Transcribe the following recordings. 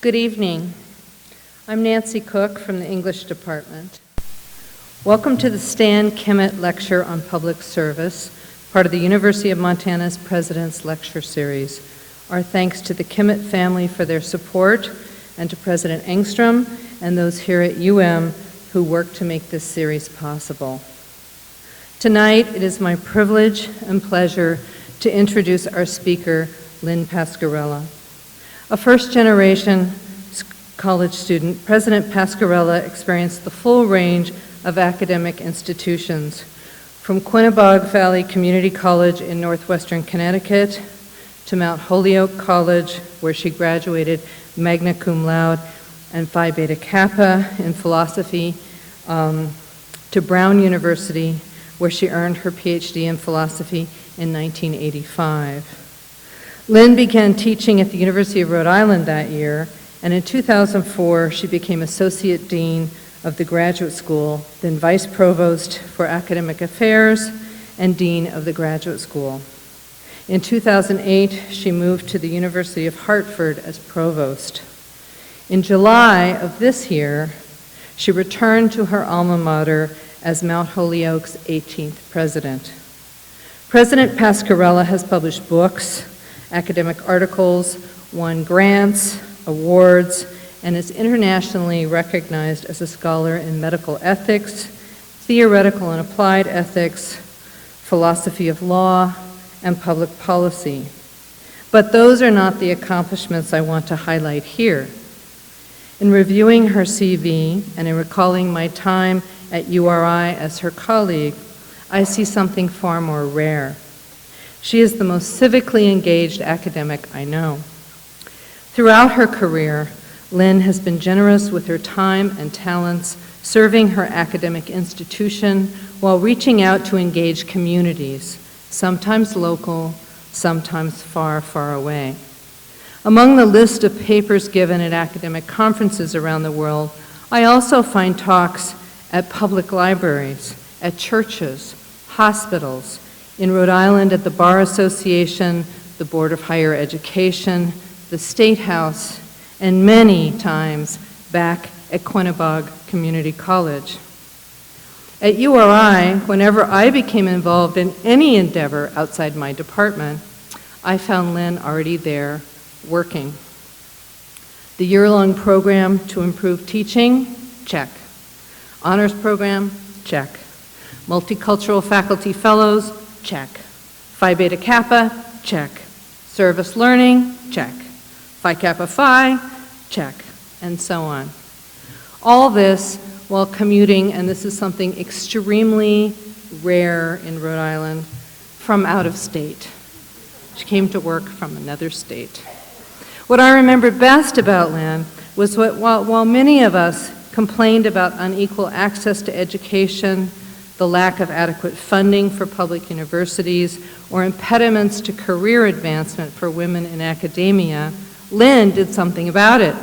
Good evening. I'm Nancy Cook from the English Department. Welcome to the Stan Kimmett Lecture on Public Service, part of the University of Montana's President's Lecture Series. Our thanks to the Kimmett family for their support and to President Engstrom and those here at UM who worked to make this series possible. Tonight, it is my privilege and pleasure to introduce our speaker, Lynn Pascarella. A first-generation college student, President Pascarella experienced the full range of academic institutions, from Quinebaug Valley Community College in northwestern Connecticut to Mount Holyoke College, where she graduated magna cum laude and Phi Beta Kappa in philosophy, to Brown University, where she earned her PhD in philosophy in 1985. Lynn began teaching at the University of Rhode Island that year, and in 2004, she became Associate Dean of the Graduate School, then Vice Provost for Academic Affairs and Dean of the Graduate School. In 2008, she moved to the University of Hartford as Provost. In July of this year, she returned to her alma mater as Mount Holyoke's 18th president. President Pascarella has published books, academic articles, won grants, awards, and is internationally recognized as a scholar in medical ethics, theoretical and applied ethics, philosophy of law, and public policy. But those are not the accomplishments I want to highlight here. In reviewing her CV and in recalling my time at URI as her colleague, I see something far more rare. She is the most civically engaged academic I know. Throughout her career, Lynn has been generous with her time and talents, serving her academic institution while reaching out to engage communities, sometimes local, sometimes far, far away. Among the list of papers given at academic conferences around the world, I also find talks at public libraries, at churches, hospitals, in Rhode Island at the Bar Association, the Board of Higher Education, the State House, and many times back at Quinebaug Community College. At URI, whenever I became involved in any endeavor outside my department, I found Lynn already there working. The year-long program to improve teaching, check. Honors program, check. Multicultural faculty fellows, check. Phi Beta Kappa, check. Service learning, check. Phi Kappa Phi, check, and so on. All this while commuting, and this is something extremely rare in Rhode Island, from out of state. She came to work from another state. What I remember best about Lynn was while many of us complained about unequal access to education, the lack of adequate funding for public universities, or impediments to career advancement for women in academia, Lynn did something about it.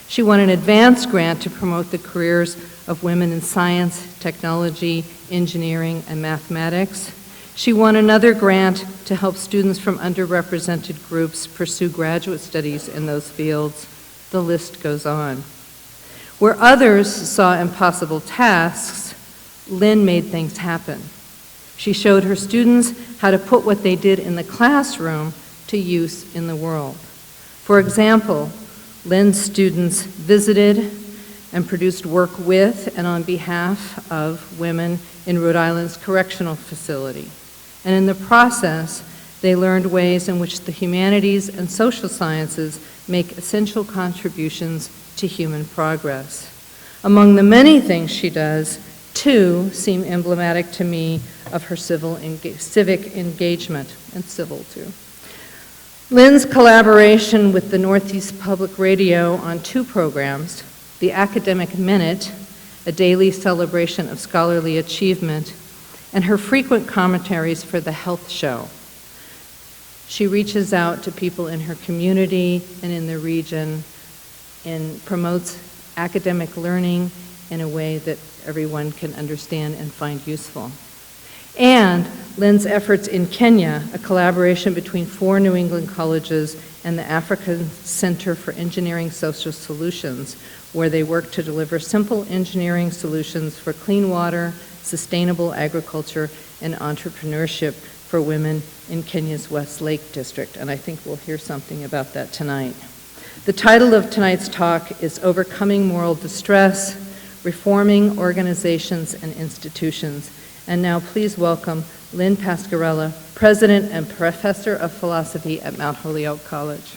She won an advance grant to promote the careers of women in science, technology, engineering, and mathematics. She won another grant to help students from underrepresented groups pursue graduate studies in those fields. The list goes on. Where others saw impossible tasks, Lynn made things happen. She showed her students how to put what they did in the classroom to use in the world. For example, Lynn's students visited and produced work with and on behalf of women in Rhode Island's correctional facility. And in the process, they learned ways in which the humanities and social sciences make essential contributions to human progress. Among the many things she does, two seem emblematic to me of her civic engagement, and civil too. Lynn's collaboration with the Northeast Public Radio on two programs, the Academic Minute, a daily celebration of scholarly achievement, and her frequent commentaries for The Health Show. She reaches out to people in her community and in the region and promotes academic learning in a way that everyone can understand and find useful. and Lynn's efforts in Kenya, a collaboration between 4 New England colleges and the African Center for Engineering Social Solutions, where they work to deliver simple engineering solutions for clean water, sustainable agriculture, and entrepreneurship for women in Kenya's West Lake District. And I think we'll hear something about that tonight. The title of tonight's talk is Overcoming Moral Distress, Reforming Organizations and Institutions. And now please welcome Lynn Pasquarella, President and Professor of Philosophy at Mount Holyoke College.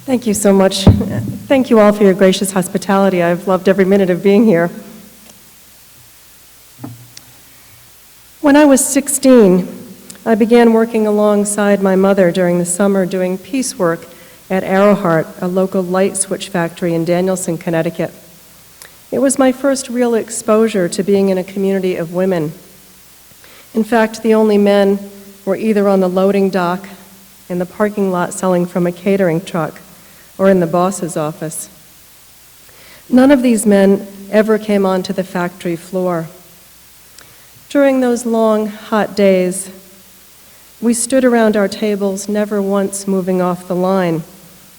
Thank you so much. Thank you all for your gracious hospitality. I've loved every minute of being here. When I was 16, I began working alongside my mother during the summer doing piecework at Arrowheart, a local light switch factory in Danielson, Connecticut. It was my first real exposure to being in a community of women. In fact, the only men were either on the loading dock, in the parking lot selling from a catering truck, or in the boss's office. None of these men ever came onto the factory floor. During those long, hot days, we stood around our tables, never once moving off the line,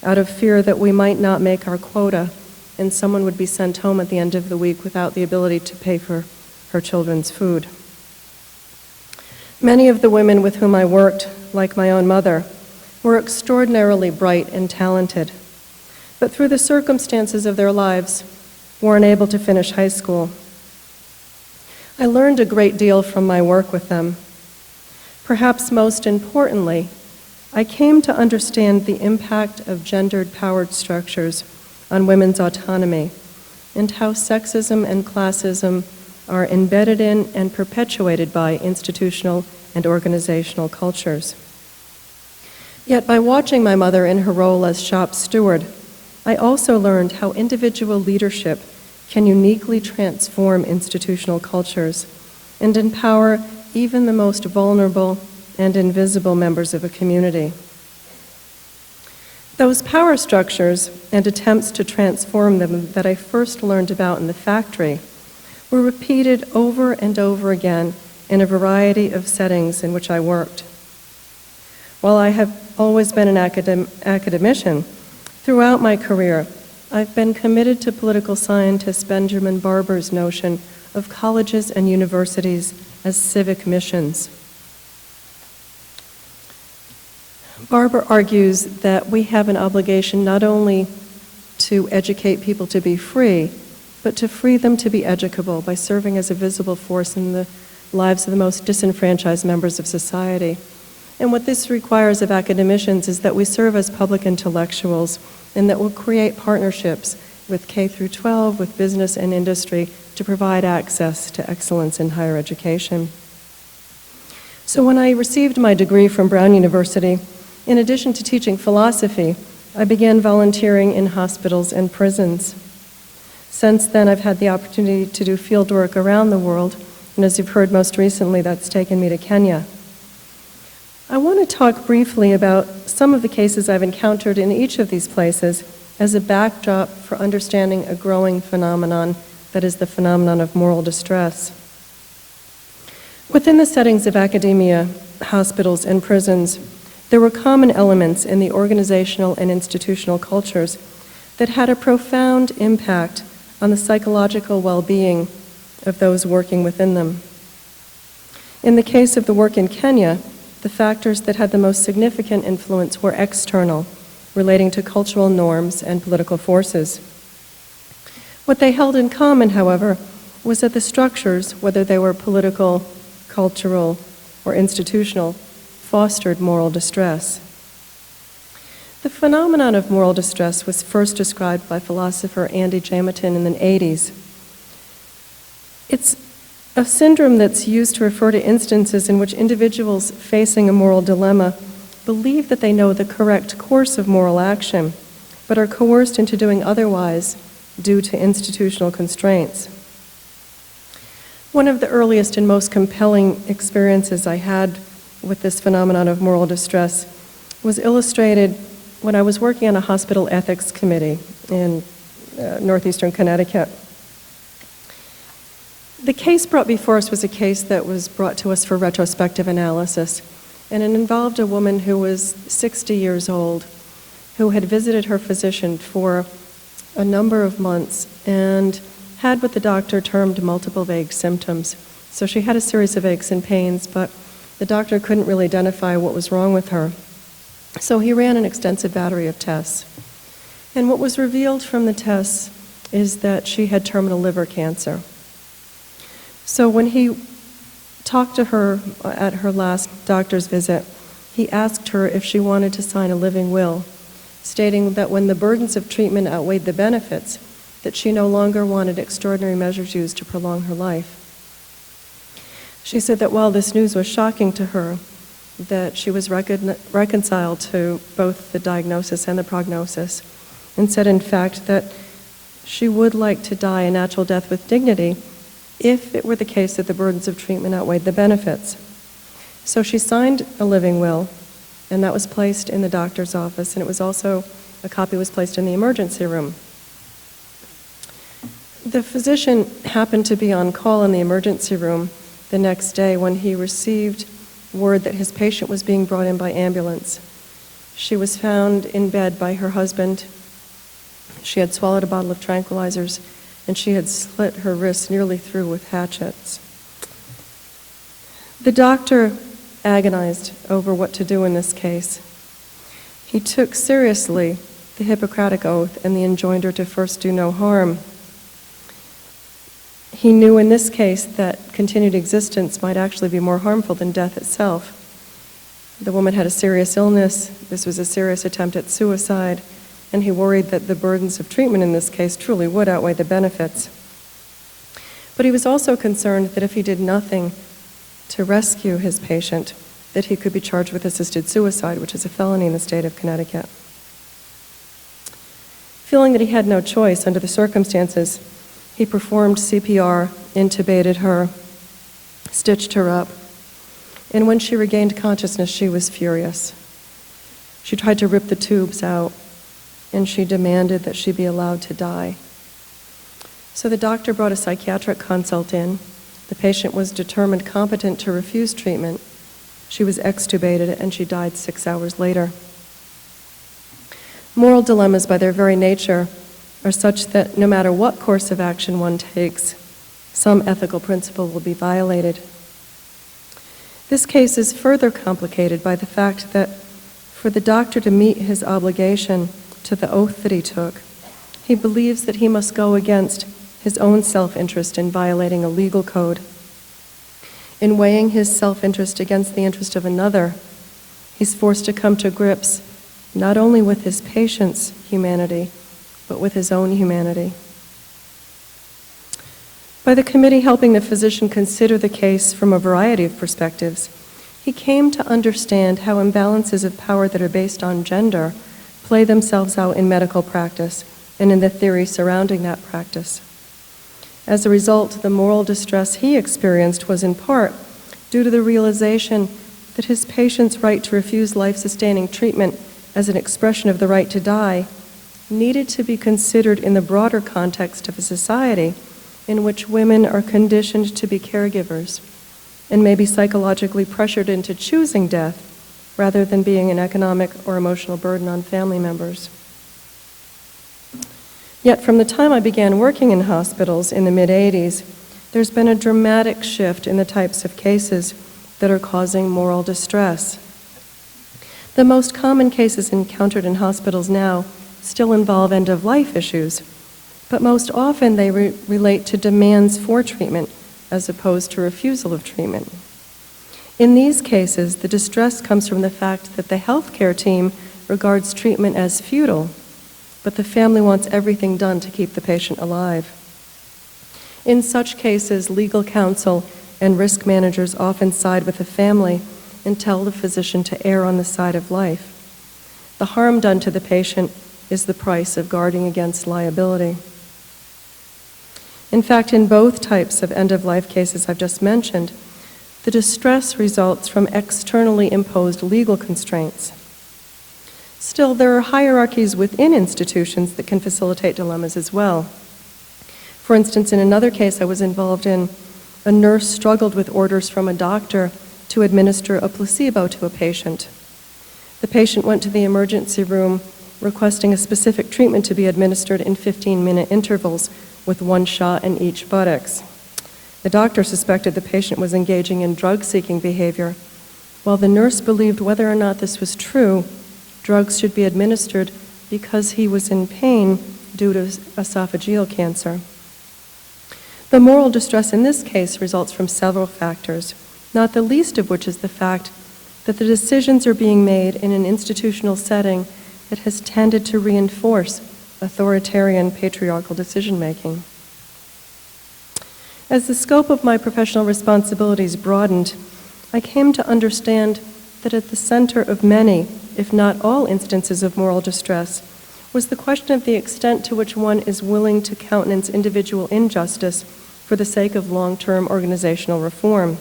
out of fear that we might not make our quota and someone would be sent home at the end of the week without the ability to pay for her children's food. Many of the women with whom I worked, like my own mother, were extraordinarily bright and talented, but through the circumstances of their lives, weren't able to finish high school. I learned a great deal from my work with them. Perhaps most importantly, I came to understand the impact of gendered powered structures on women's autonomy and how sexism and classism are embedded in and perpetuated by institutional and organizational cultures. Yet by watching my mother in her role as shop steward, I also learned how individual leadership can uniquely transform institutional cultures and empower even the most vulnerable and invisible members of a community. Those power structures and attempts to transform them that I first learned about in the factory were repeated over and over again in a variety of settings in which I worked. While I have always been an academician, throughout my career, I've been committed to political scientist Benjamin Barber's notion of colleges and universities as civic missions. Barber argues that we have an obligation not only to educate people to be free, but to free them to be educable by serving as a visible force in the lives of the most disenfranchised members of society. And what this requires of academicians is that we serve as public intellectuals and that we'll create partnerships with K through 12, with business and industry to provide access to excellence in higher education. So when I received my degree from Brown University, in addition to teaching philosophy, I began volunteering in hospitals and prisons. Since then, I've had the opportunity to do field work around the world, and as you've heard most recently, that's taken me to Kenya. I want to talk briefly about some of the cases I've encountered in each of these places as a backdrop for understanding a growing phenomenon that is the phenomenon of moral distress. Within the settings of academia, hospitals, and prisons, there were common elements in the organizational and institutional cultures that had a profound impact on the psychological well-being of those working within them. In the case of the work in Kenya, the factors that had the most significant influence were external, relating to cultural norms and political forces. What they held in common, however, was that the structures, whether they were political, cultural, or institutional, fostered moral distress. The phenomenon of moral distress was first described by philosopher Andy Jameton in the 80s. It's a syndrome that's used to refer to instances in which individuals facing a moral dilemma believe that they know the correct course of moral action, but are coerced into doing otherwise due to institutional constraints. One of the earliest and most compelling experiences I had with this phenomenon of moral distress was illustrated when I was working on a hospital ethics committee in northeastern Connecticut. The case brought before us was a case that was brought to us for retrospective analysis, and it involved a woman who was 60 years old, who had visited her physician for a number of months and had what the doctor termed multiple vague symptoms. So she had a series of aches and pains, but the doctor couldn't really identify what was wrong with her. So he ran an extensive battery of tests. And what was revealed from the tests is that she had terminal liver cancer. So when he talked to her at her last doctor's visit, he asked her if she wanted to sign a living will, stating that when the burdens of treatment outweighed the benefits, that she no longer wanted extraordinary measures used to prolong her life. She said that while this news was shocking to her, that she was reconciled to both the diagnosis and the prognosis, and said, in fact, that she would like to die a natural death with dignity if it were the case that the burdens of treatment outweighed the benefits. So she signed a living will, and that was placed in the doctor's office, and it was also, a copy was placed in the emergency room. The physician happened to be on call in the emergency room the next day when he received word that his patient was being brought in by ambulance. She was found in bed by her husband. She had swallowed a bottle of tranquilizers, and she had slit her wrists nearly through with hatchets. The doctor agonized over what to do in this case. He took seriously the Hippocratic Oath and the enjoinder to first do no harm. He knew in this case that continued existence might actually be more harmful than death itself. The woman had a serious illness, this was a serious attempt at suicide, and he worried that the burdens of treatment in this case truly would outweigh the benefits. But he was also concerned that if he did nothing to rescue his patient, that he could be charged with assisted suicide, which is a felony in the state of Connecticut. Feeling that he had no choice under the circumstances, he performed CPR, intubated her, stitched her up, and when she regained consciousness, she was furious. She tried to rip the tubes out, and she demanded that she be allowed to die. So the doctor brought a psychiatric consult in. The patient was determined competent to refuse treatment. She was extubated, and she died 6 hours later. Moral dilemmas, by their very nature, are such that no matter what course of action one takes, some ethical principle will be violated. This case is further complicated by the fact that for the doctor to meet his obligation to the oath that he took, he believes that he must go against his own self-interest in violating a legal code. In weighing his self-interest against the interest of another, he's forced to come to grips not only with his patient's humanity, but with his own humanity. By the committee helping the physician consider the case from a variety of perspectives, he came to understand how imbalances of power that are based on gender play themselves out in medical practice and in the theory surrounding that practice. As a result, the moral distress he experienced was in part due to the realization that his patient's right to refuse life-sustaining treatment as an expression of the right to die needed to be considered in the broader context of a society in which women are conditioned to be caregivers and may be psychologically pressured into choosing death rather than being an economic or emotional burden on family members. Yet from the time I began working in hospitals in the mid-'80s, there's been a dramatic shift in the types of cases that are causing moral distress. The most common cases encountered in hospitals now still involve end-of-life issues, but most often they relate to demands for treatment as opposed to refusal of treatment. In these cases, the distress comes from the fact that the healthcare team regards treatment as futile, but the family wants everything done to keep the patient alive. In such cases, legal counsel and risk managers often side with the family and tell the physician to err on the side of life. The harm done to the patient is the price of guarding against liability. In fact, in both types of end-of-life cases I've just mentioned, the distress results from externally imposed legal constraints. Still, there are hierarchies within institutions that can facilitate dilemmas as well. For instance, in another case I was involved in, a nurse struggled with orders from a doctor to administer a placebo to a patient. The patient went to the emergency room requesting a specific treatment to be administered in 15-minute intervals with 1 shot in each buttocks. The doctor suspected the patient was engaging in drug-seeking behavior, while the nurse believed whether or not this was true, drugs should be administered because he was in pain due to esophageal cancer. The moral distress in this case results from several factors, not the least of which is the fact that the decisions are being made in an institutional setting that has tended to reinforce authoritarian patriarchal decision-making. As the scope of my professional responsibilities broadened, I came to understand that at the center of many, if not all, instances of moral distress was the question of the extent to which one is willing to countenance individual injustice for the sake of long-term organizational reform.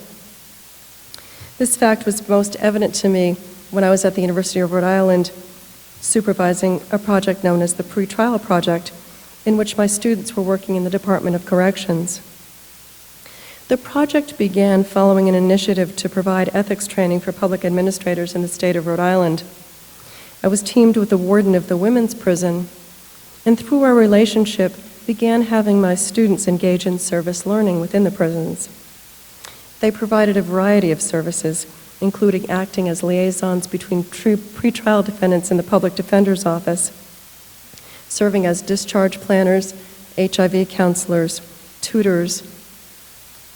This fact was most evident to me when I was at the University of Rhode Island supervising a project known as the Pretrial Project, in which my students were working in the Department of Corrections. The project began following an initiative to provide ethics training for public administrators in the state of Rhode Island. I was teamed with the warden of the women's prison, and through our relationship, began having my students engage in service learning within the prisons. They provided a variety of services, including acting as liaisons between pretrial defendants and the public defender's office, serving as discharge planners, HIV counselors, tutors,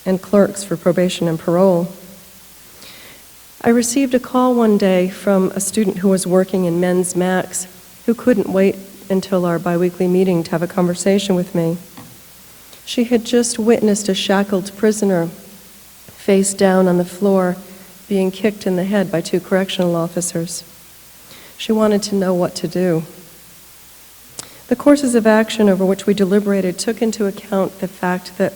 and clerks for probation and parole. I received a call one day from a student who was working in Men's Max who couldn't wait until our biweekly meeting to have a conversation with me. She had just witnessed a shackled prisoner face down on the floor being kicked in the head by 2 correctional officers. She wanted to know what to do. The courses of action over which we deliberated took into account the fact that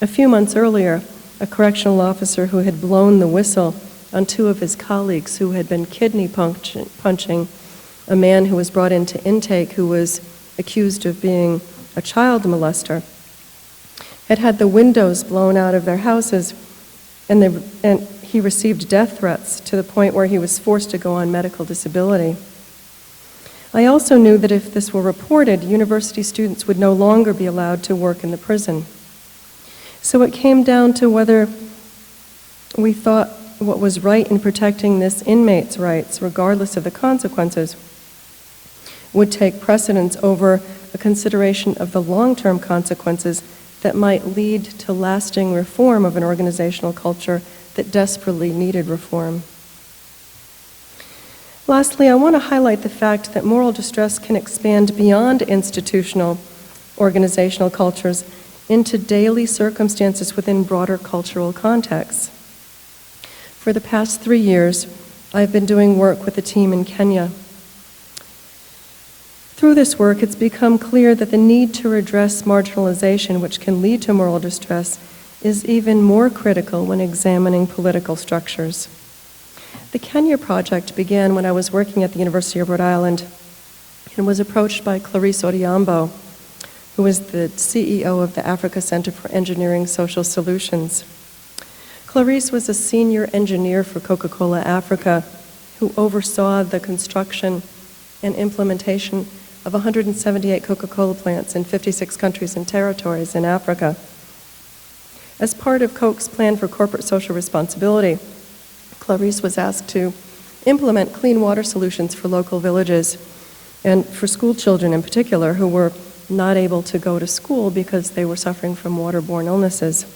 a few months earlier, a correctional officer who had blown the whistle on 2 of his colleagues who had been kidney punching a man who was brought into intake who was accused of being a child molester, had had the windows blown out of their houses, and he received death threats to the point where he was forced to go on medical disability. I also knew that if this were reported, university students would no longer be allowed to work in the prison. So it came down to whether we thought what was right in protecting this inmate's rights, regardless of the consequences, would take precedence over a consideration of the long-term consequences that might lead to lasting reform of an organizational culture that desperately needed reform. Lastly, I want to highlight the fact that moral distress can expand beyond institutional organizational cultures into daily circumstances within broader cultural contexts. For the past 3 years, I've been doing work with a team in Kenya. Through this work, it's become clear that the need to redress marginalization, which can lead to moral distress, is even more critical when examining political structures. The Kenya Project began when I was working at the University of Rhode Island and was approached by Clarice Odhiambo, who is the CEO of the Africa Center for Engineering Social Solutions. Clarice was a senior engineer for Coca-Cola Africa who oversaw the construction and implementation of 178 Coca-Cola plants in 56 countries and territories in Africa. As part of Coke's plan for corporate social responsibility, Clarice was asked to implement clean water solutions for local villages and for school children in particular who were not able to go to school because they were suffering from waterborne illnesses.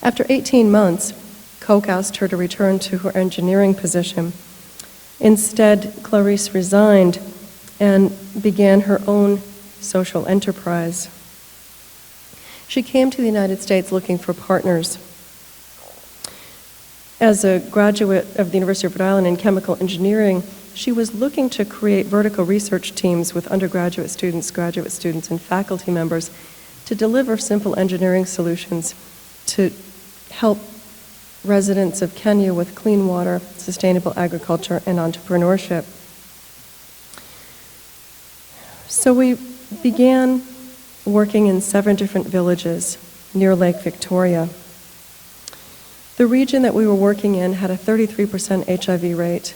After 18 months, Coke asked her to return to her engineering position. Instead, Clarice resigned and began her own social enterprise. She came to the United States looking for partners. As a graduate of the University of Rhode Island in chemical engineering, she was looking to create vertical research teams with undergraduate students, graduate students, and faculty members to deliver simple engineering solutions to help residents of Kenya with clean water, sustainable agriculture, and entrepreneurship. So we began working in 7 different villages near Lake Victoria. The region that we were working in had a 33% HIV rate,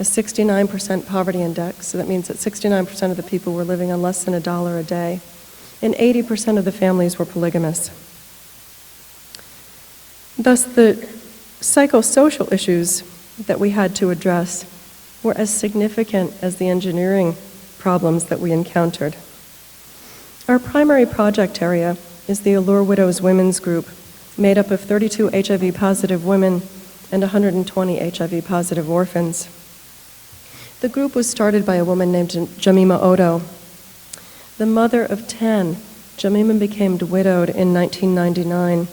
a 69% poverty index, so that means that 69% of the people were living on less than $1 a day, and 80% of the families were polygamous. Thus, the psychosocial issues that we had to address were as significant as the engineering problems that we encountered. Our primary project area is the Allure Widows Women's Group, made up of 32 HIV-positive women and 120 HIV-positive orphans. The group was started by a woman named Jamima Odo. The mother of 10, Jamima became widowed in 1999,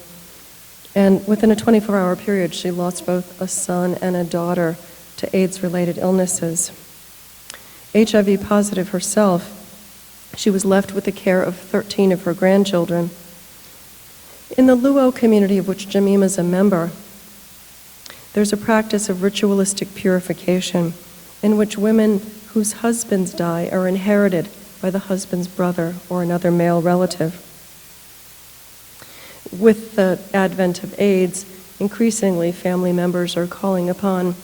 and within a 24-hour period, she lost both a son and a daughter to AIDS-related illnesses. HIV-positive herself, she was left with the care of 13 of her grandchildren. In the Luo community, of which Jamima is a member, there's a practice of ritualistic purification in which women whose husbands die are inherited by the husband's brother or another male relative. With the advent of AIDS, increasingly family members are calling upon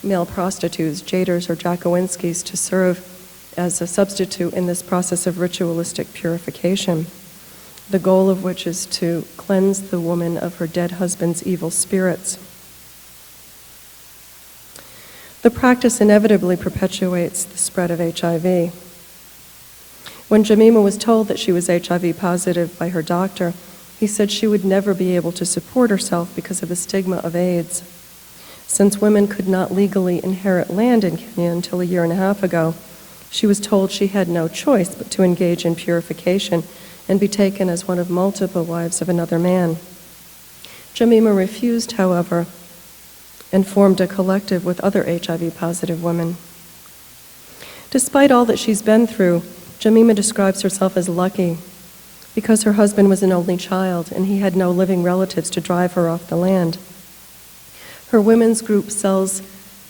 male prostitutes, jaders or Jakowinskis, to serve as a substitute in this process of ritualistic purification, the goal of which is to cleanse the woman of her dead husband's evil spirits. The practice inevitably perpetuates the spread of HIV. When Jamima was told that she was HIV positive by her doctor, he said she would never be able to support herself because of the stigma of AIDS. Since women could not legally inherit land in Kenya until a year and a half ago, she was told she had no choice but to engage in purification and be taken as one of multiple wives of another man. Jamima refused, however, and formed a collective with other HIV-positive women. Despite all that she's been through, Jamima describes herself as lucky because her husband was an only child and he had no living relatives to drive her off the land. Her women's group sells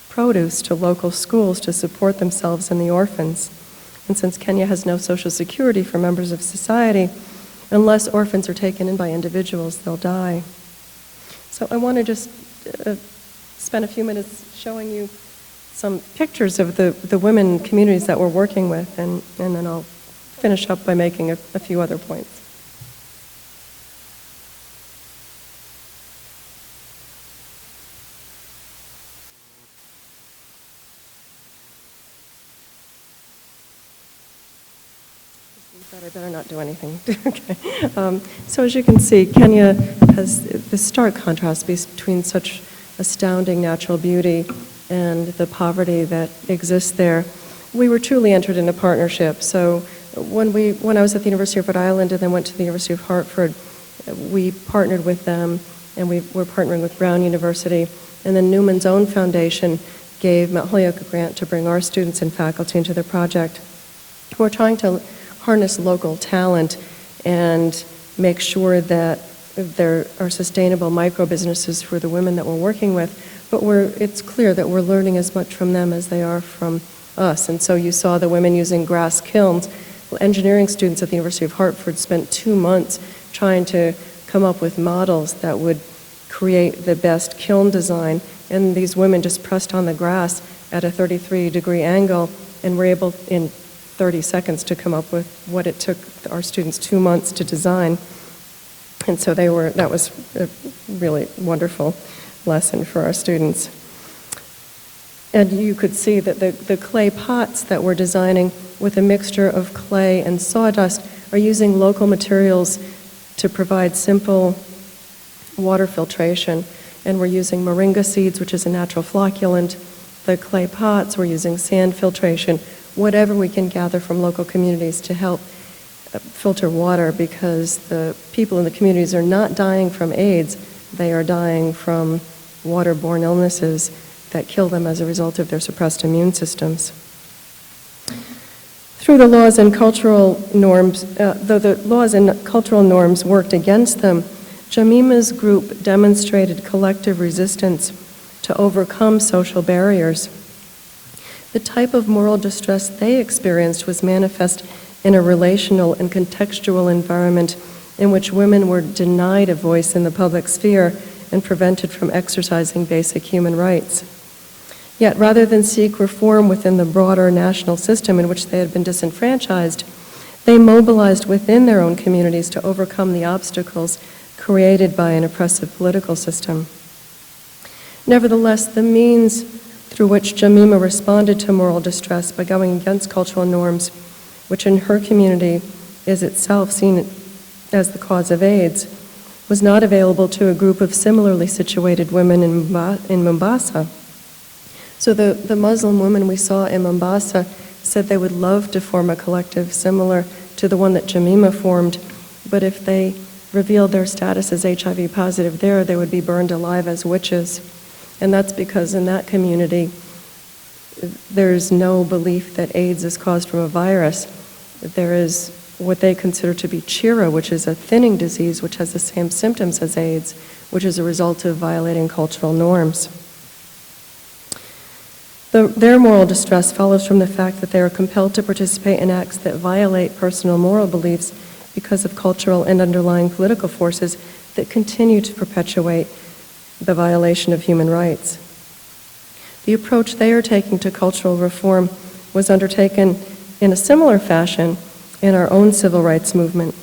produce to local schools to support themselves and the orphans. And since Kenya has no social security for members of society, unless orphans are taken in by individuals, they'll die. So I want to just spend a few minutes showing you some pictures of the women communities that we're working with, and then I'll finish up by making a few other points. I better not do anything. Okay. So as you can see, Kenya has the stark contrast between such astounding natural beauty and the poverty that exists there. We were truly entered in a partnership. So when I was at the University of Rhode Island and then went to the University of Hartford, we partnered with them, and we were partnering with Brown University. And then Newman's own foundation gave Mount Holyoke a grant to bring our students and faculty into the project. We're trying to harness local talent and make sure that there are sustainable micro businesses for the women that we're working with, but it's clear that we're learning as much from them as they are from us. And so you saw the women using grass kilns. Well, engineering students at the University of Hartford spent 2 months trying to come up with models that would create the best kiln design, and these women just pressed on the grass at a 33-degree angle and were able in 30 seconds to come up with what it took our students 2 months to design. And so that was a really wonderful lesson for our students. And you could see that the clay pots that we're designing with a mixture of clay and sawdust are using local materials to provide simple water filtration. And we're using moringa seeds, which is a natural flocculant. The clay pots, we're using sand filtration, whatever we can gather from local communities to help filter water, because the people in the communities are not dying from AIDS, they are dying from waterborne illnesses that kill them as a result of their suppressed immune systems. Through the laws and cultural norms, though the laws and cultural norms worked against them, Jamima's group demonstrated collective resistance to overcome social barriers. The type of moral distress they experienced was manifest in a relational and contextual environment in which women were denied a voice in the public sphere and prevented from exercising basic human rights. Yet, rather than seek reform within the broader national system in which they had been disenfranchised, they mobilized within their own communities to overcome the obstacles created by an oppressive political system. Nevertheless, the means through which Jemima responded to moral distress by going against cultural norms, which in her community is itself seen as the cause of AIDS, was not available to a group of similarly situated women in Mombasa. So the Muslim women we saw in Mombasa said they would love to form a collective similar to the one that Jemima formed, but if they revealed their status as HIV positive there, they would be burned alive as witches. And that's because in that community, there's no belief that AIDS is caused from a virus. There is what they consider to be chira, which is a thinning disease which has the same symptoms as AIDS, which is a result of violating cultural norms. Their moral distress follows from the fact that they are compelled to participate in acts that violate personal moral beliefs because of cultural and underlying political forces that continue to perpetuate the violation of human rights. The approach they are taking to cultural reform was undertaken in a similar fashion in our own civil rights movement.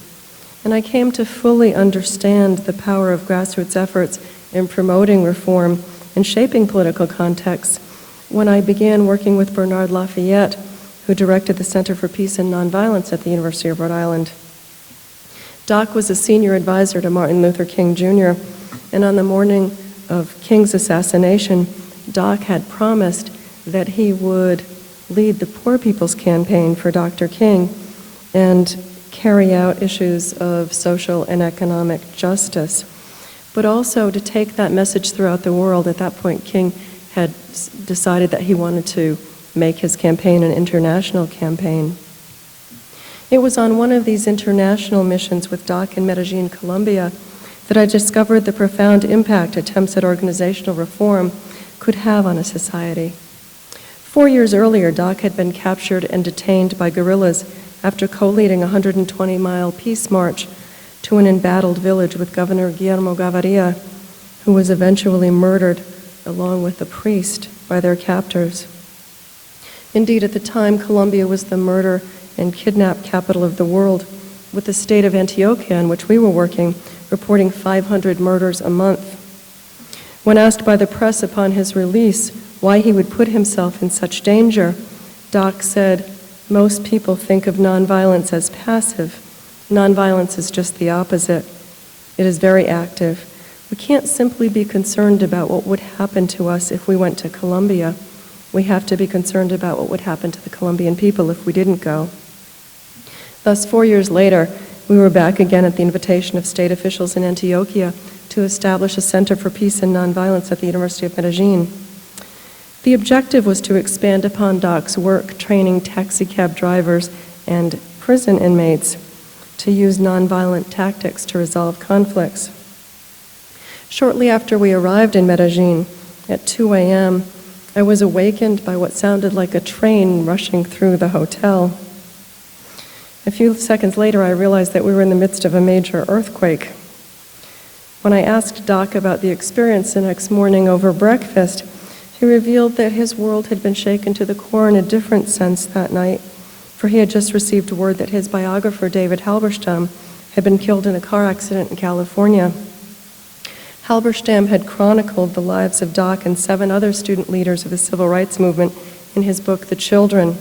And I came to fully understand the power of grassroots efforts in promoting reform and shaping political contexts when I began working with Bernard Lafayette, who directed the Center for Peace and Nonviolence at the University of Rhode Island. Doc was a senior advisor to Martin Luther King Jr., and on the morning of King's assassination, Doc had promised that he would lead the Poor People's Campaign for Dr. King and carry out issues of social and economic justice, but also to take that message throughout the world. At that point, King had decided that he wanted to make his campaign an international campaign. It was on one of these international missions with Doc in Medellin, Colombia, that I discovered the profound impact attempts at organizational reform could have on a society. 4 years earlier, Doc had been captured and detained by guerrillas after co-leading a 120-mile peace march to an embattled village with Governor Guillermo Gaviria, who was eventually murdered along with a priest by their captors. Indeed, at the time, Colombia was the murder and kidnap capital of the world, with the state of Antioquia, in which we were working, reporting 500 murders a month. When asked by the press upon his release why he would put himself in such danger, Doc said, "Most people think of nonviolence as passive. Nonviolence is just the opposite. It is very active. We can't simply be concerned about what would happen to us if we went to Colombia. We have to be concerned about what would happen to the Colombian people if we didn't go." Thus, 4 years later, we were back again at the invitation of state officials in Antioquia to establish a Center for Peace and Nonviolence at the University of Medellin. The objective was to expand upon Doc's work training taxicab drivers and prison inmates to use nonviolent tactics to resolve conflicts. Shortly after we arrived in Medellin, at 2 a.m., I was awakened by what sounded like a train rushing through the hotel. A few seconds later, I realized that we were in the midst of a major earthquake. When I asked Doc about the experience the next morning over breakfast, he revealed that his world had been shaken to the core in a different sense that night, for he had just received word that his biographer, David Halberstam, had been killed in a car accident in California. Halberstam had chronicled the lives of Doc and 7 other student leaders of the civil rights movement in his book, The Children.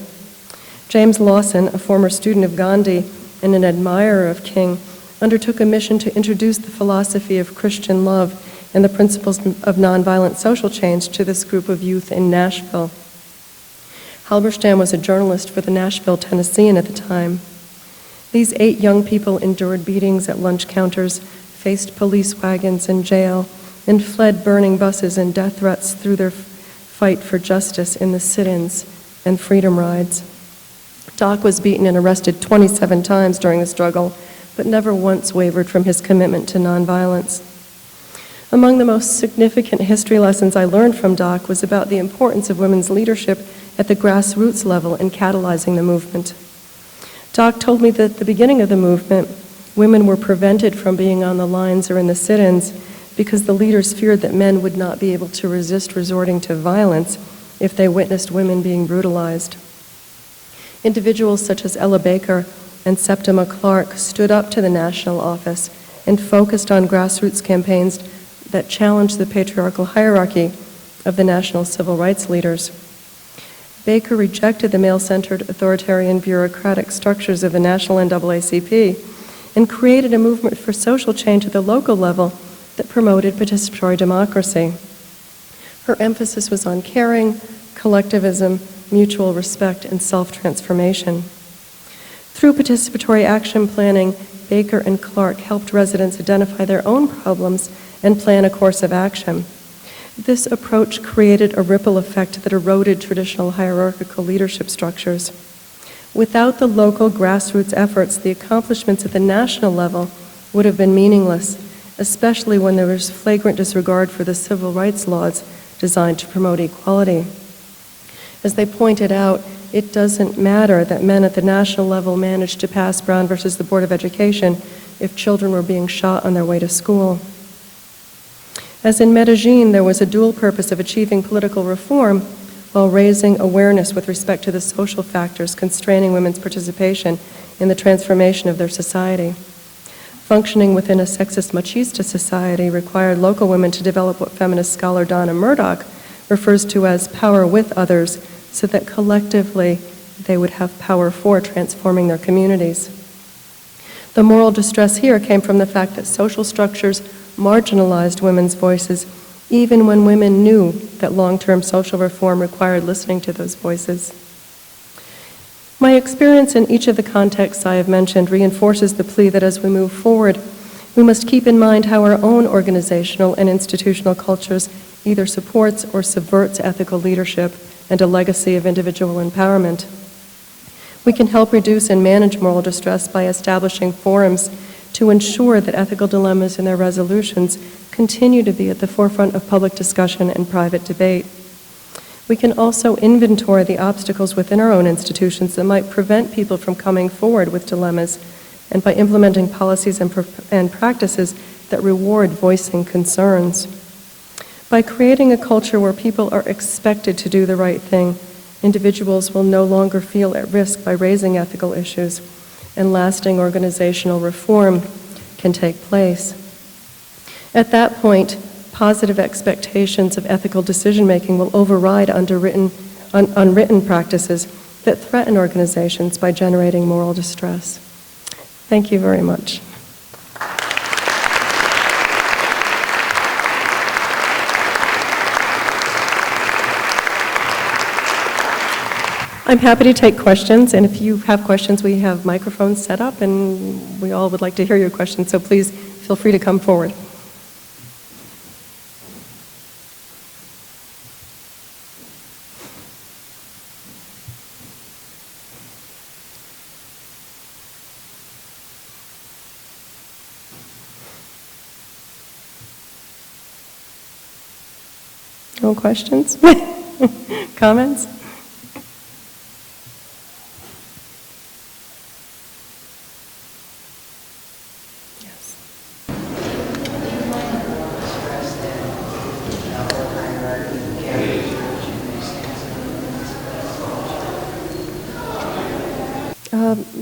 James Lawson, a former student of Gandhi and an admirer of King, undertook a mission to introduce the philosophy of Christian love and the principles of nonviolent social change to this group of youth in Nashville. Halberstam was a journalist for the Nashville Tennessean at the time. These 8 young people endured beatings at lunch counters, faced police wagons in jail, and fled burning buses and death threats through their fight for justice in the sit-ins and freedom rides. Doc was beaten and arrested 27 times during the struggle, but never once wavered from his commitment to nonviolence. Among the most significant history lessons I learned from Doc was about the importance of women's leadership at the grassroots level in catalyzing the movement. Doc told me that at the beginning of the movement, women were prevented from being on the lines or in the sit-ins because the leaders feared that men would not be able to resist resorting to violence if they witnessed women being brutalized. Individuals such as Ella Baker and Septima Clark stood up to the national office and focused on grassroots campaigns that challenged the patriarchal hierarchy of the national civil rights leaders. Baker rejected the male-centered, authoritarian, bureaucratic structures of the national NAACP and created a movement for social change at the local level that promoted participatory democracy. Her emphasis was on caring, collectivism, mutual respect, and self-transformation. Through participatory action planning, Baker and Clark helped residents identify their own problems and plan a course of action. This approach created a ripple effect that eroded traditional hierarchical leadership structures. Without the local grassroots efforts, the accomplishments at the national level would have been meaningless, especially when there was flagrant disregard for the civil rights laws designed to promote equality. As they pointed out, it doesn't matter that men at the national level managed to pass Brown versus the Board of Education if children were being shot on their way to school. As in Medellin, there was a dual purpose of achieving political reform while raising awareness with respect to the social factors constraining women's participation in the transformation of their society. Functioning within a sexist machista society required local women to develop what feminist scholar Donna Murdoch refers to as power with others, so that collectively they would have power for transforming their communities. The moral distress here came from the fact that social structures marginalized women's voices, even when women knew that long-term social reform required listening to those voices. My experience in each of the contexts I have mentioned reinforces the plea that as we move forward, we must keep in mind how our own organizational and institutional cultures either supports or subverts ethical leadership and a legacy of individual empowerment. We can help reduce and manage moral distress by establishing forums to ensure that ethical dilemmas and their resolutions continue to be at the forefront of public discussion and private debate. We can also inventory the obstacles within our own institutions that might prevent people from coming forward with dilemmas, and by implementing policies and practices that reward voicing concerns. By creating a culture where people are expected to do the right thing, individuals will no longer feel at risk by raising ethical issues, and lasting organizational reform can take place. At that point, positive expectations of ethical decision-making will override unwritten practices that threaten organizations by generating moral distress. Thank you very much. I'm happy to take questions, and if you have questions, we have microphones set up, and we all would like to hear your questions, so please feel free to come forward. No questions? Comments?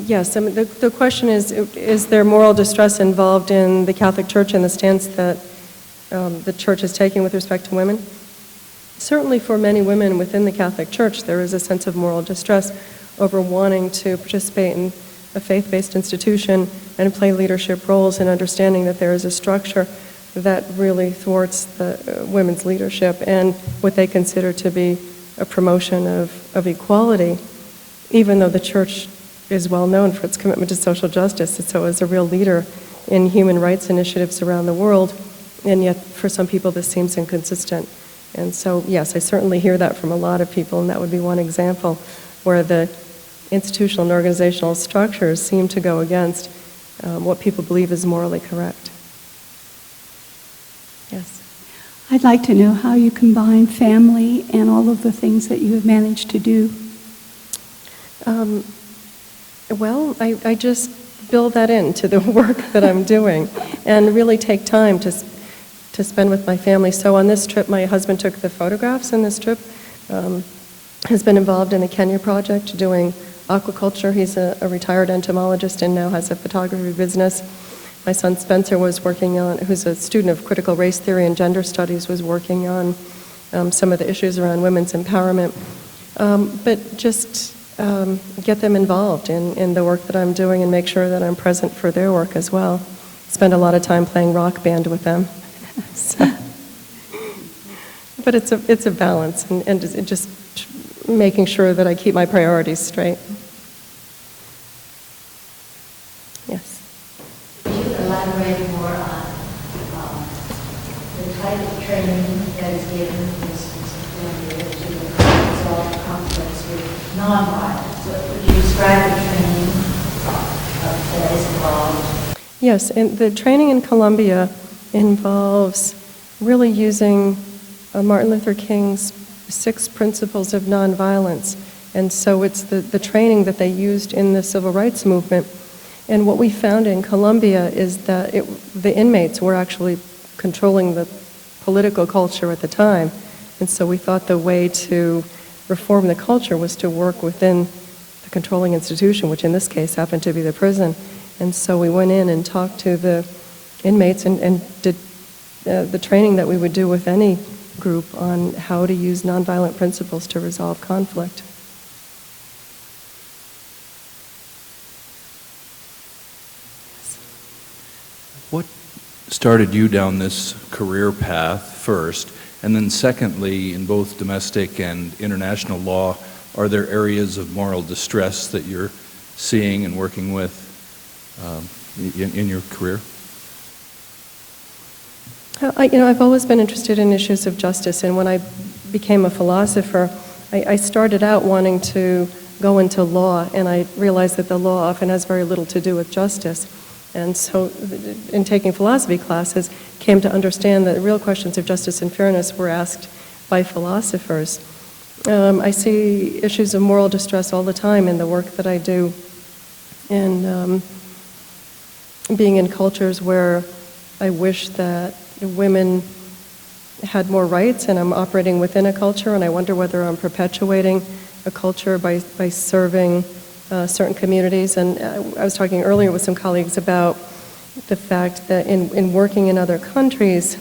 Yes, I mean, the question is there moral distress involved in the Catholic Church and the stance that the Church is taking with respect to women? Certainly for many women within the Catholic Church, there is a sense of moral distress over wanting to participate in a faith-based institution and play leadership roles, and understanding that there is a structure that really thwarts the women's leadership and what they consider to be a promotion of equality, even though the Church is well known for its commitment to social justice. And so as a real leader in human rights initiatives around the world, and yet for some people this seems inconsistent. And so, yes, I certainly hear that from a lot of people, and that would be one example where the institutional and organizational structures seem to go against what people believe is morally correct. Yes? I'd like to know how you combine family and all of the things that you have managed to do. Well, I just build that into the work that I'm doing and really take time to spend with my family. So on this trip, my husband took the photographs in this trip, has been involved in the Kenya project doing aquaculture. He's a retired entomologist and now has a photography business. My son Spencer was working on, who's a student of critical race theory and gender studies, was working on some of the issues around women's empowerment. But just get them involved in the work that I'm doing and make sure that I'm present for their work as well. Spend a lot of time playing rock band with them. So, but it's a balance and just making sure that I keep my priorities straight. Yes. Could you elaborate more on the type of training that is given, for instance, to resolve conflicts with nonviolence? So would you describe the training that is involved? Yes, and the training in Colombia involves really using Martin Luther King's 6 principles of nonviolence. And so it's the training that they used in the civil rights movement. And what we found in Colombia is that the inmates were actually controlling the political culture at the time. And so we thought the way to reform the culture was to work within the controlling institution, which in this case happened to be the prison. And so we went in and talked to the inmates and did the training that we would do with any group on how to use nonviolent principles to resolve conflict. What started you down this career path first? And then secondly, in both domestic and international law, are there areas of moral distress that you're seeing and working with in your career? I've always been interested in issues of justice, and when I became a philosopher, I started out wanting to go into law, and I realized that the law often has very little to do with justice. And so in taking philosophy classes, came to understand that the real questions of justice and fairness were asked by philosophers. I see issues of moral distress all the time in the work that I do, and being in cultures where I wish that women had more rights, and I'm operating within a culture, and I wonder whether I'm perpetuating a culture by serving certain communities. And I was talking earlier with some colleagues about the fact that in working in other countries,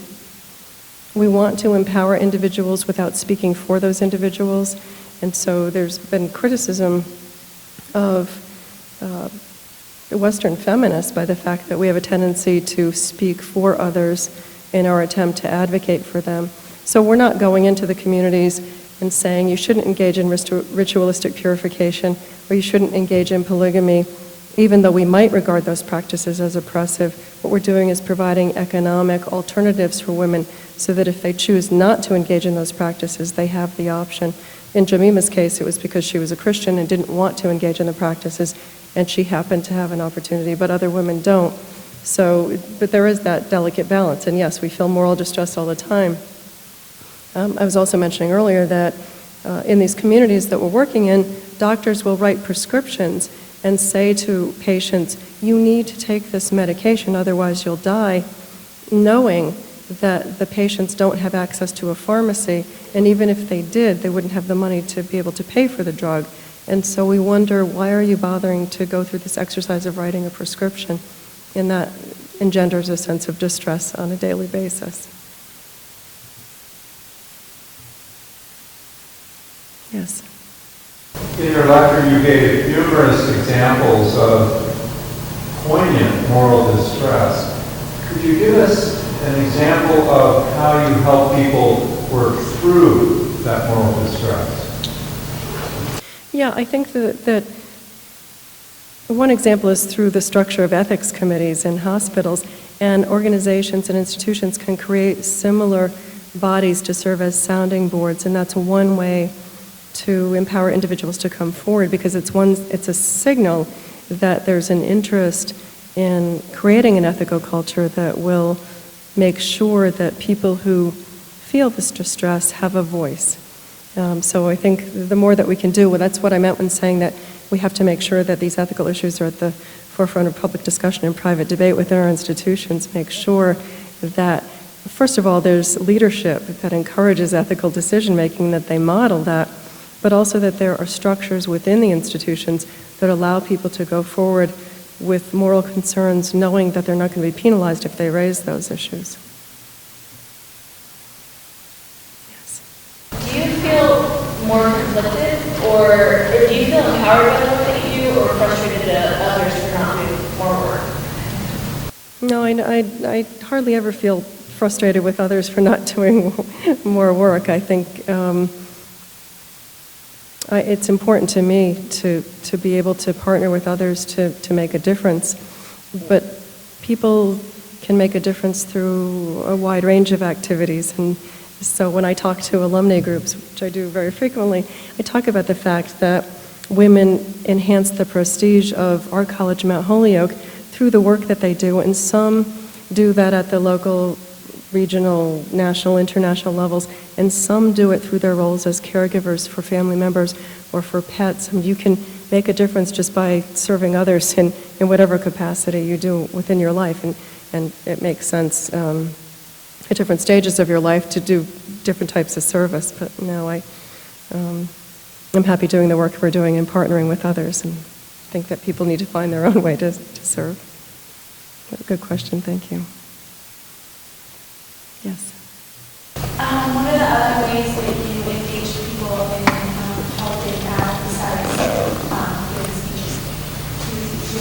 we want to empower individuals without speaking for those individuals. And so there's been criticism of Western feminists by the fact that we have a tendency to speak for others in our attempt to advocate for them. So we're not going into the communities and saying you shouldn't engage in ritualistic purification or you shouldn't engage in polygamy, even though we might regard those practices as oppressive. What we're doing is providing economic alternatives for women so that if they choose not to engage in those practices, they have the option. In Jemima's case, it was because she was a Christian and didn't want to engage in the practices, and she happened to have an opportunity, but other women don't. So, but there is that delicate balance, and yes, we feel moral distress all the time. I was also mentioning earlier that in these communities that we're working in, doctors will write prescriptions and say to patients, you need to take this medication, otherwise you'll die, knowing that the patients don't have access to a pharmacy, and even if they did, they wouldn't have the money to be able to pay for the drug. And so we wonder, why are you bothering to go through this exercise of writing a prescription? And that engenders a sense of distress on a daily basis. Yes. In your lecture, you gave numerous examples of poignant moral distress. Could you give us an example of how you help people work through that moral distress? Yeah, I think that one example is through the structure of ethics committees in hospitals, and organizations and institutions can create similar bodies to serve as sounding boards, and that's one way to empower individuals to come forward, because it's a signal that there's an interest in creating an ethical culture that will make sure that people who feel this distress have a voice. So I think the more that we can do, well, that's what I meant when saying that we have to make sure that these ethical issues are at the forefront of public discussion and private debate within our institutions, make sure that, first of all, there's leadership that encourages ethical decision-making, that they model that, but also that there are structures within the institutions that allow people to go forward with moral concerns, knowing that they're not going to be penalized if they raise those issues. Do you feel more conflicted, or do you feel empowered by the work that you do, or frustrated at others for not doing more work? No, I hardly ever feel frustrated with others for not doing more work. I think it's important to me to be able to partner with others to make a difference. But people can make a difference through a wide range of activities. And so when I talk to alumni groups, which I do very frequently, I talk about the fact that women enhance the prestige of our college, Mount Holyoke, through the work that they do. And some do that at the local, regional, national, international levels, and some do it through their roles as caregivers for family members or for pets. And you can make a difference just by serving others in whatever capacity you do within your life. And it makes sense at different stages of your life to do different types of service. But no, I'm happy doing the work we're doing and partnering with others, and think that people need to find their own way to serve. Good question, thank you. Yes? What are the other ways that you engage people in helping out besides giving speeches? Do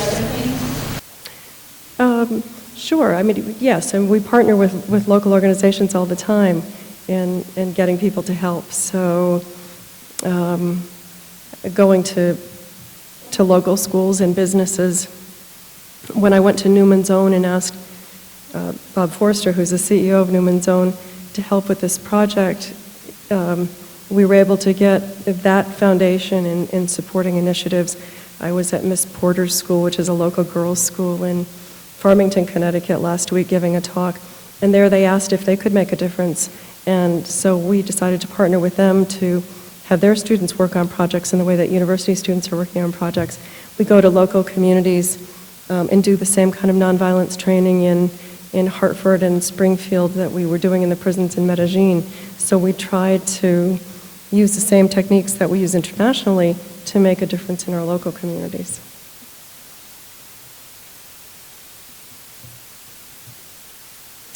other things? Sure. I mean, yes, and we partner with local organizations all the time in getting people to help. So going to local schools and businesses. When I went to Newman's Own and asked Bob Forster, who's the CEO of Newman's Own, to help with this project, we were able to get that foundation in supporting initiatives. I was at Miss Porter's school, which is a local girls' school in Farmington, Connecticut, last week giving a talk, and there they asked if they could make a difference. And so we decided to partner with them to have their students work on projects in the way that university students are working on projects. We go to local communities and do the same kind of nonviolence training in Hartford and Springfield that we were doing in the prisons in Medellin. So we tried to use the same techniques that we use internationally to make a difference in our local communities.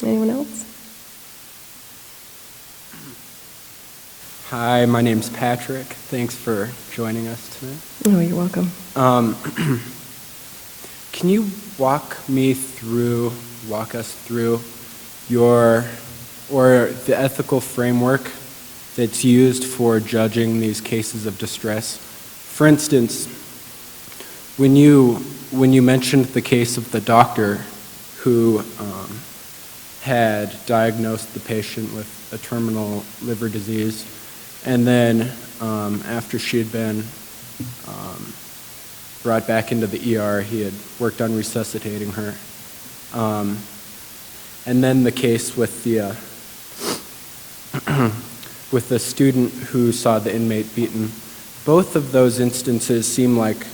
Anyone else? Hi, my name's Patrick. Thanks for joining us tonight. Oh, you're welcome. Can you walk us through the ethical framework that's used for judging these cases of distress? For instance, when you mentioned the case of the doctor who had diagnosed the patient with a terminal liver disease, and then after she had been brought back into the ER, he had worked on resuscitating her. And then the case with the with the student who saw the inmate beaten. Both of those instances seem like,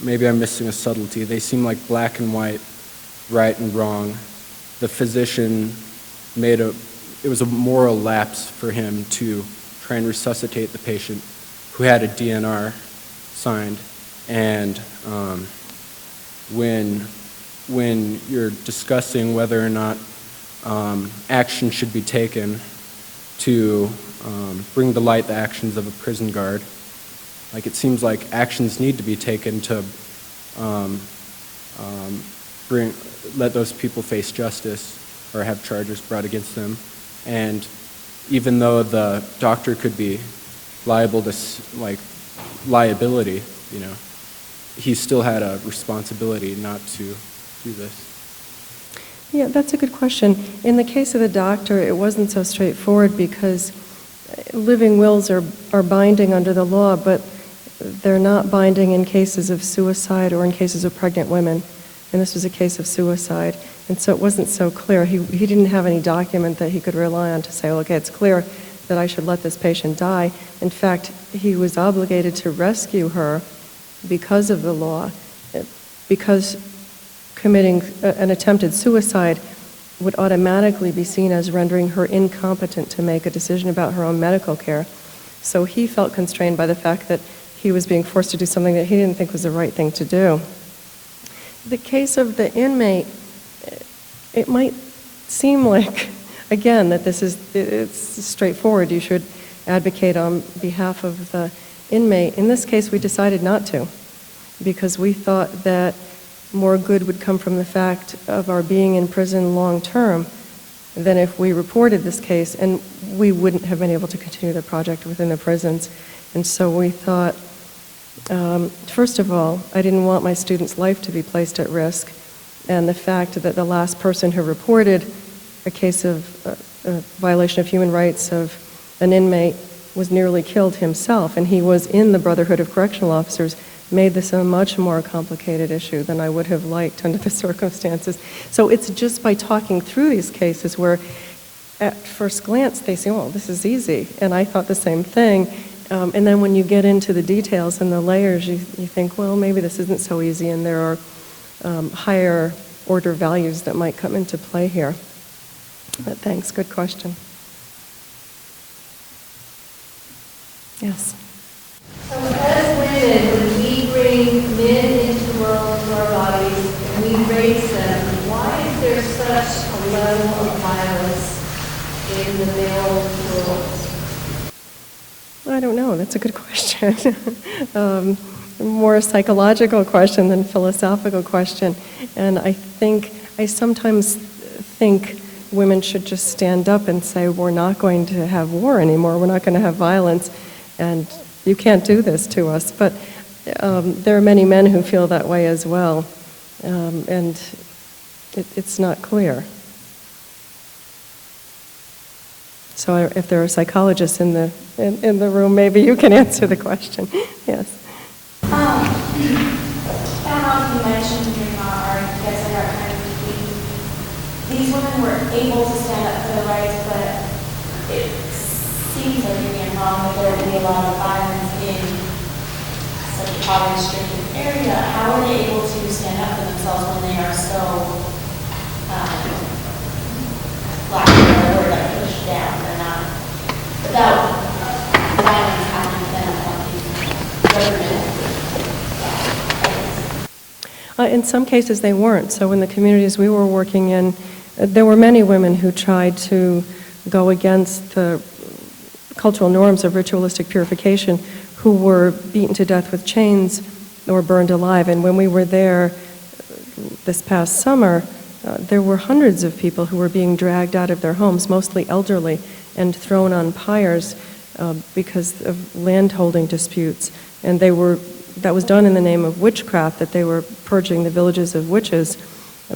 maybe I'm missing a subtlety, they seem like black and white, right and wrong. The physician it was a moral lapse for him to try and resuscitate the patient who had a DNR signed. And when you're discussing whether or not action should be taken to bring to light the actions of a prison guard, like it seems like actions need to be taken to let those people face justice or have charges brought against them. And even though the doctor could be liable to liability, he still had a responsibility not to do this. Yeah, that's a good question. In the case of the doctor, it wasn't so straightforward because living wills are binding under the law, but they're not binding in cases of suicide or in cases of pregnant women. And this was a case of suicide. And so it wasn't so clear. He didn't have any document that he could rely on to say, okay, it's clear that I should let this patient die. In fact, he was obligated to rescue her because of the law, because committing an attempted suicide would automatically be seen as rendering her incompetent to make a decision about her own medical care. So he felt constrained by the fact that he was being forced to do something that he didn't think was the right thing to do. The case of the inmate, it might seem like, again, that it's straightforward. You should advocate on behalf of the inmate. In this case, we decided not to, because we thought that more good would come from the fact of our being in prison long term than if we reported this case, and we wouldn't have been able to continue the project within the prisons. And so we thought, first of all, I didn't want my student's life to be placed at risk, and the fact that the last person who reported a case of a violation of human rights of an inmate was nearly killed himself, and he was in the Brotherhood of Correctional Officers, made this a much more complicated issue than I would have liked under the circumstances. So it's just by talking through these cases where at first glance they say, well, this is easy, and I thought the same thing. And then when you get into the details and the layers, you think, well, maybe this isn't so easy, and there are higher order values that might come into play here. But thanks, good question. Yes? So as women, when we bring men into the world, into our bodies, and we raise them, why is there such a level of violence in the male world? I don't know. That's a good question. More a psychological question than philosophical question. And I sometimes think women should just stand up and say, we're not going to have war anymore. We're not going to have violence. And you can't do this to us. But there are many men who feel that way as well. And it's not clear. So if there are psychologists in the room, maybe you can answer the question. Yes. I don't know if you mentioned during our guest kind of these women were able to stand up for their rights, but it seems like you're being wrong that there would be a lot of violence in such a poverty-stricken area. How are they able to stand up for themselves when they are so lack of a word, like pushed down? They're not without violence happening to them on the government. In some cases, they weren't. So in the communities we were working in, there were many women who tried to go against the cultural norms of ritualistic purification, who were beaten to death with chains or burned alive. And when we were there this past summer, there were hundreds of people who were being dragged out of their homes, mostly elderly, and thrown on pyres because of landholding disputes. And that was done in the name of witchcraft, that they were purging the villages of witches.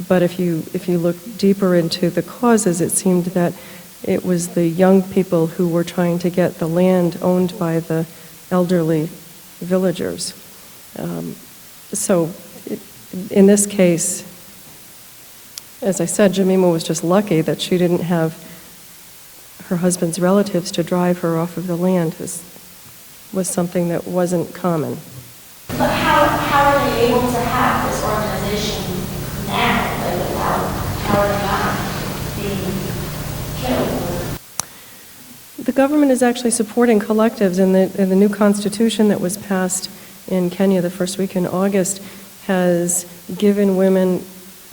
But if you look deeper into the causes, it seemed that it was the young people who were trying to get the land owned by the elderly villagers. So in this case, as I said, Jemima was just lucky that she didn't have her husband's relatives to drive her off of the land. This was something that wasn't common. But how are they able to have this organization now? Like, how are they not being killed? The government is actually supporting collectives, and the new constitution that was passed in Kenya the first week in August has given women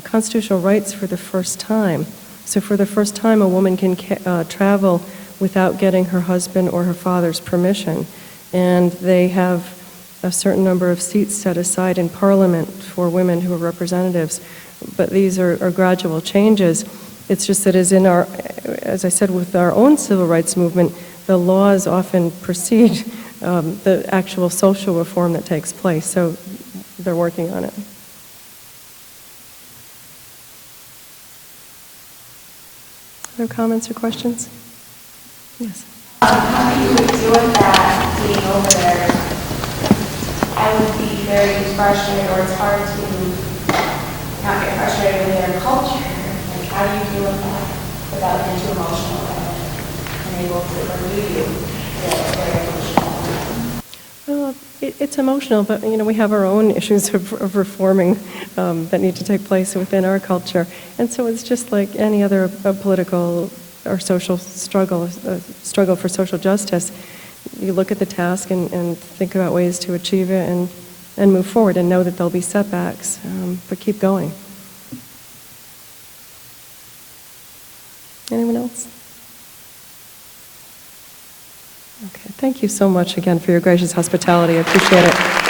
constitutional rights for the first time. So for the first time, a woman can travel without getting her husband or her father's permission. And they have a certain number of seats set aside in Parliament for women who are representatives. But these are gradual changes. It's just that as I said, with our own civil rights movement, the laws often precede the actual social reform that takes place. So they're working on it. Other comments or questions? Yes. How you would deal with that being over there? I would be very frustrated, or it's hard to not get frustrated with their culture. Like, how do you deal with that without getting too emotional about it and able to remove you their emotional? It's emotional, but, we have our own issues of reforming that need to take place within our culture. And so it's just like any other political or social struggle, struggle for social justice. You look at the task and think about ways to achieve it and move forward and know that there'll be setbacks, but keep going. Anyone else? Okay, thank you so much again for your gracious hospitality. I appreciate it.